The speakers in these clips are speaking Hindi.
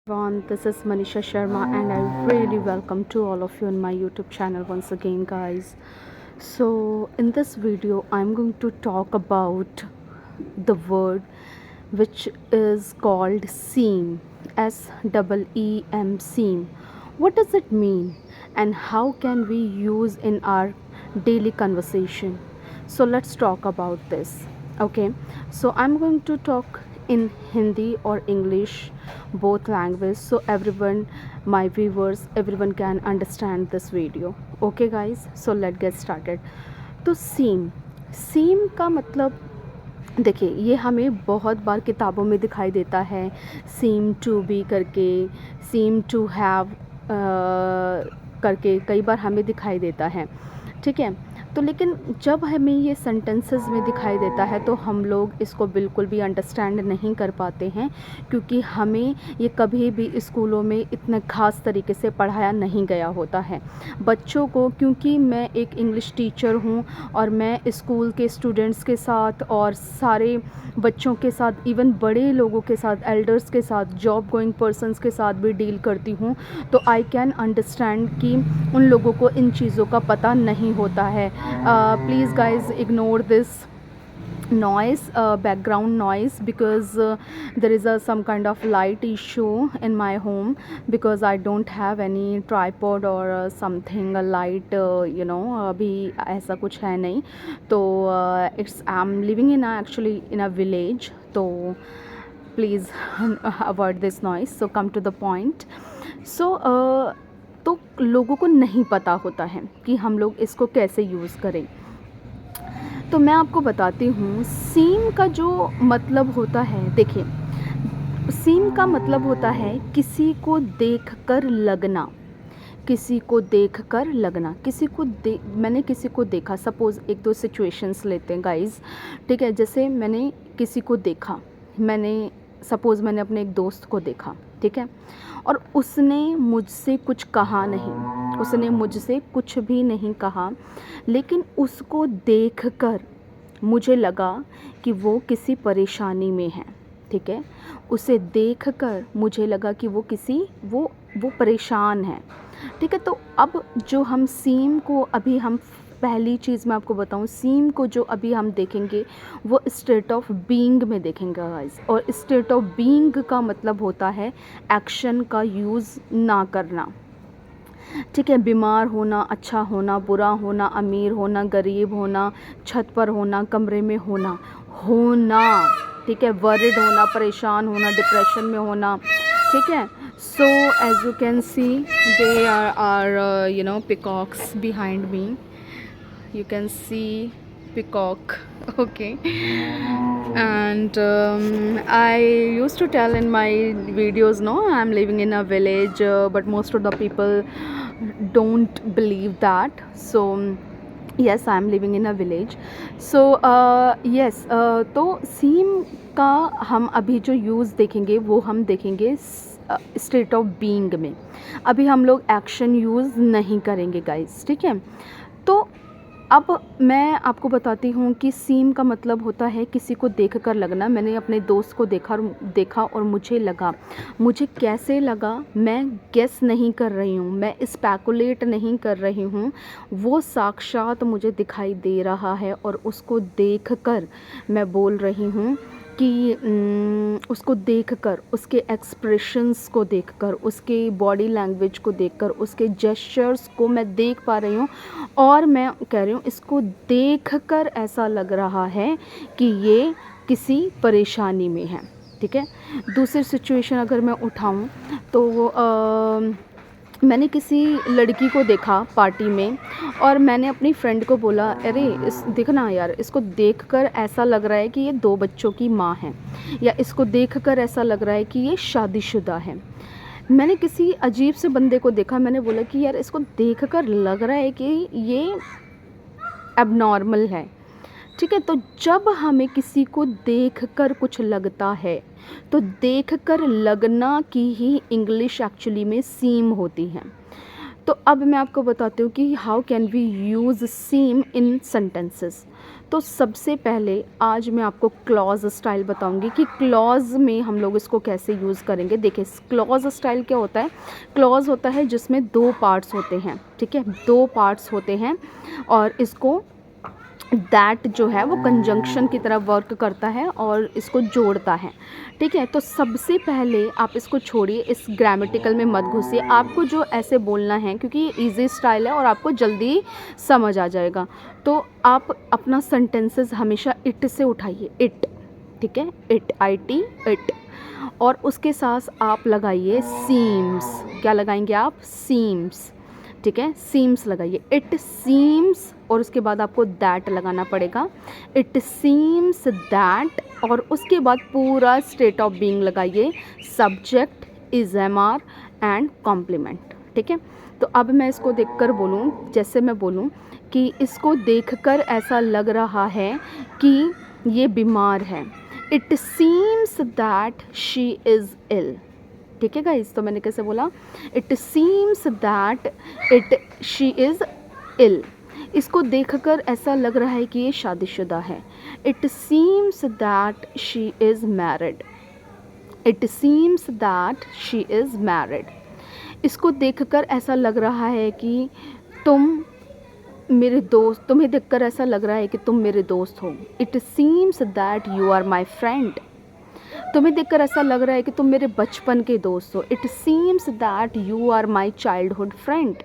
Everyone, this is Manisha Sharma, and I really welcome to all of you in my YouTube channel once again, guys. So, in this video, I'm going to talk about the word which is called seam, seem. What does it mean, and how can we use in our daily conversation? So, let's talk about this. Okay, so I'm going to talk in Hindi or English, both language, so everyone, my viewers, everyone can understand this video. Okay guys, so let's get started. तो सीम का मतलब, देखिए, ये हमें बहुत बार किताबों में दिखाई देता है, सीम टू बी करके, सीम टू हैव करके कई बार हमें दिखाई देता है, ठीक है। तो लेकिन जब हमें ये सेंटेंसेस में दिखाई देता है तो हम लोग इसको बिल्कुल भी अंडरस्टैंड नहीं कर पाते हैं, क्योंकि हमें ये कभी भी स्कूलों में इतने ख़ास तरीके से पढ़ाया नहीं गया होता है बच्चों को। क्योंकि मैं एक इंग्लिश टीचर हूँ और मैं स्कूल के स्टूडेंट्स के साथ और सारे बच्चों के साथ, इवन बड़े लोगों के साथ, एल्डर्स के साथ, जॉब गोइंग पर्सन्स के साथ भी डील करती हूँ, तो आई कैन अंडरस्टैंड कि उन लोगों को इन चीज़ों का पता नहीं होता है। Please guys ignore this noise, background noise, because there is some kind of light issue in my home, because I don't have any tripod or something, a light, अभी ऐसा कुछ है नहीं। तो it's I'm living in actually in a village, तो please avoid this noise. So come to the point. So तो लोगों को नहीं पता होता है कि हम लोग इसको कैसे यूज़ करें। तो मैं आपको बताती हूँ, सीम का जो मतलब होता है, देखिए, सीम का मतलब होता है किसी को देखकर लगना, किसी को देखकर लगना, मैंने किसी को देखा। सपोज़ एक दो सिचुएशंस लेते हैं गाइस, ठीक है। जैसे मैंने किसी को देखा, सपोज़ मैंने अपने एक दोस्त को देखा, ठीक है, और उसने मुझसे कुछ कहा नहीं, उसने मुझसे कुछ भी नहीं कहा, लेकिन उसको देखकर मुझे लगा कि वो किसी परेशानी में है, ठीक है। उसे देखकर मुझे लगा कि वो परेशान है, ठीक है। तो अब जो हम सीम को, अभी हम पहली चीज़ मैं आपको बताऊं, सीम को जो अभी हम देखेंगे वो स्टेट ऑफ बीइंग में देखेंगे गाइस। और स्टेट ऑफ बीइंग का मतलब होता है एक्शन का यूज़ ना करना, ठीक है। बीमार होना, अच्छा होना, बुरा होना, अमीर होना, गरीब होना, छत पर होना, कमरे में होना, ठीक है, वरिड होना, परेशान होना, डिप्रेशन में होना, ठीक है। So as you can see, they are peacocks behind me. You can see peacock. Okay. And I used to tell in my videos, no, I'm living in a village, but most of the people don't believe that. So yes, I'm living in a village. So yes, तो सीम का हम अभी जो यूज़ देखेंगे वो हम देखेंगे स्टेट ऑफ बीइंग में। अभी हम लोग एक्शन यूज़ नहीं करेंगे गाइस, ठीक है। तो अब मैं आपको बताती हूँ कि सीम का मतलब होता है किसी को देखकर लगना। मैंने अपने दोस्त को देखा और मुझे लगा, मुझे कैसे लगा मैं गेस नहीं कर रही हूँ, मैं स्पेकुलेट नहीं कर रही हूँ, वो साक्षात मुझे दिखाई दे रहा है। और उसको देखकर मैं बोल रही हूँ कि उसको देखकर, उसके एक्सप्रेशंस को देखकर, उसके बॉडी लैंग्वेज को देखकर, उसके जेस्चर्स को मैं देख पा रही हूँ, और मैं कह रही हूँ इसको देखकर ऐसा लग रहा है कि ये किसी परेशानी में है, ठीक है। दूसरी सिचुएशन अगर मैं उठाऊँ तो मैंने किसी लड़की को देखा पार्टी में, और मैंने अपनी फ्रेंड को बोला, अरे देखना यार, इसको देखकर ऐसा लग रहा है कि ये 2 बच्चों की माँ है, या इसको देखकर ऐसा लग रहा है कि ये शादीशुदा है। मैंने किसी अजीब से बंदे को देखा, मैंने बोला कि यार इसको देखकर लग रहा है कि ये एबनॉर्मल है, ठीक है। तो जब हमें किसी को देखकर कुछ लगता है, तो देखकर लगना की ही इंग्लिश एक्चुअली में सीम होती है। तो अब मैं आपको बताती हूँ कि how can we use seem in sentences. तो सबसे पहले आज मैं आपको क्लॉज स्टाइल बताऊंगी कि क्लॉज में हम लोग इसको कैसे यूज़ करेंगे। देखिए क्लॉज स्टाइल क्या होता है, क्लॉज होता है जिसमें दो पार्ट्स होते हैं, ठीक है, दो पार्ट्स होते हैं और इसको दैट जो है वो कंजंक्शन की तरह वर्क करता है और इसको जोड़ता है, ठीक है। तो सबसे पहले आप इसको छोड़िए, इस ग्रामेटिकल में मत घुसिए, आपको जो ऐसे बोलना है क्योंकि ये ईजी स्टाइल है और आपको जल्दी समझ आ जाएगा। तो आप अपना सेंटेंसेस हमेशा इट से उठाइए, इट, ठीक है, इट, आई टी, इट, और उसके साथ आप लगाइए सीम्स। क्या लगाएंगे आप? सीम्स, ठीक है, सीम्स लगाइए, इट सीम्स, और उसके बाद आपको दैट लगाना पड़ेगा, इट सीम्स दैट, और उसके बाद पूरा स्टेट ऑफ बीइंग लगाइए, subject, is am are and complement, ठीक है। तो अब मैं इसको देखकर बोलूँ, जैसे मैं बोलूँ कि इसको देखकर ऐसा लग रहा है कि ये बीमार है, it seems that she is ill, ठीक है गाइस। तो मैंने कैसे बोला? It seems that it she is ill, इसको देखकर ऐसा लग रहा है कि ये शादीशुदा है, it seems that she is married, it seems that she is married, इसको देखकर ऐसा लग रहा है कि तुम मेरे दोस्त, तुम्हें देखकर ऐसा लग रहा है कि तुम मेरे दोस्त हो, it seems that you are my friend, तुम्हें देखकर ऐसा लग रहा है कि तुम मेरे बचपन के दोस्त हो, it seems that you are my childhood friend,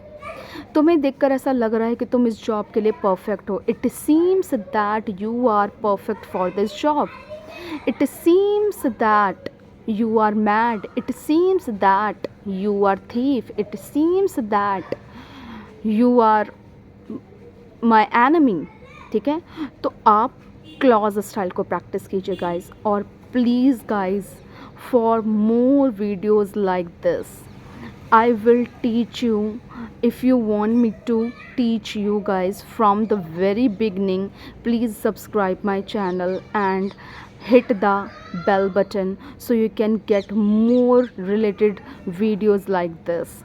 तुम्हें देखकर ऐसा लग रहा है कि तुम इस जॉब के लिए परफेक्ट हो, it seems that you are perfect for this job, it seems that you are mad, it seems that you are thief, it seems that you are my enemy, ठीक है। तो आप क्लॉज स्टाइल को प्रैक्टिस कीजिए गाइज, और please guys, for more videos like this I will teach you. If you want me to teach you guys from the very beginning, please subscribe my channel and hit the bell button so you can get more related videos like this.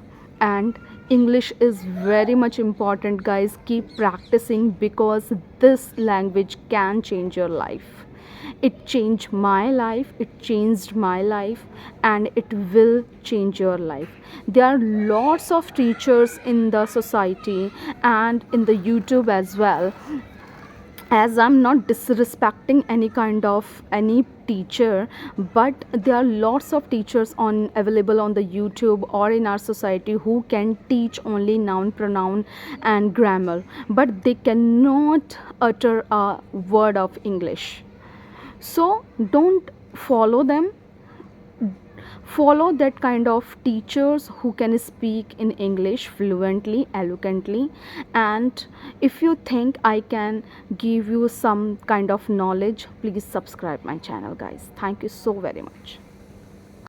And English is very much important guys, keep practicing because this language can change your life. It changed my life, it changed my life, and it will change your life. There are lots of teachers in the society and in the YouTube as well, as I'm not disrespecting any kind of any teacher, but there are lots of teachers on available on the YouTube or in our society who can teach only noun, pronoun and grammar, but they cannot utter a word of English. So don't follow them, follow that kind of teachers who can speak in English fluently, eloquently, and if you think I can give you some kind of knowledge, please subscribe my channel guys. Thank you so very much.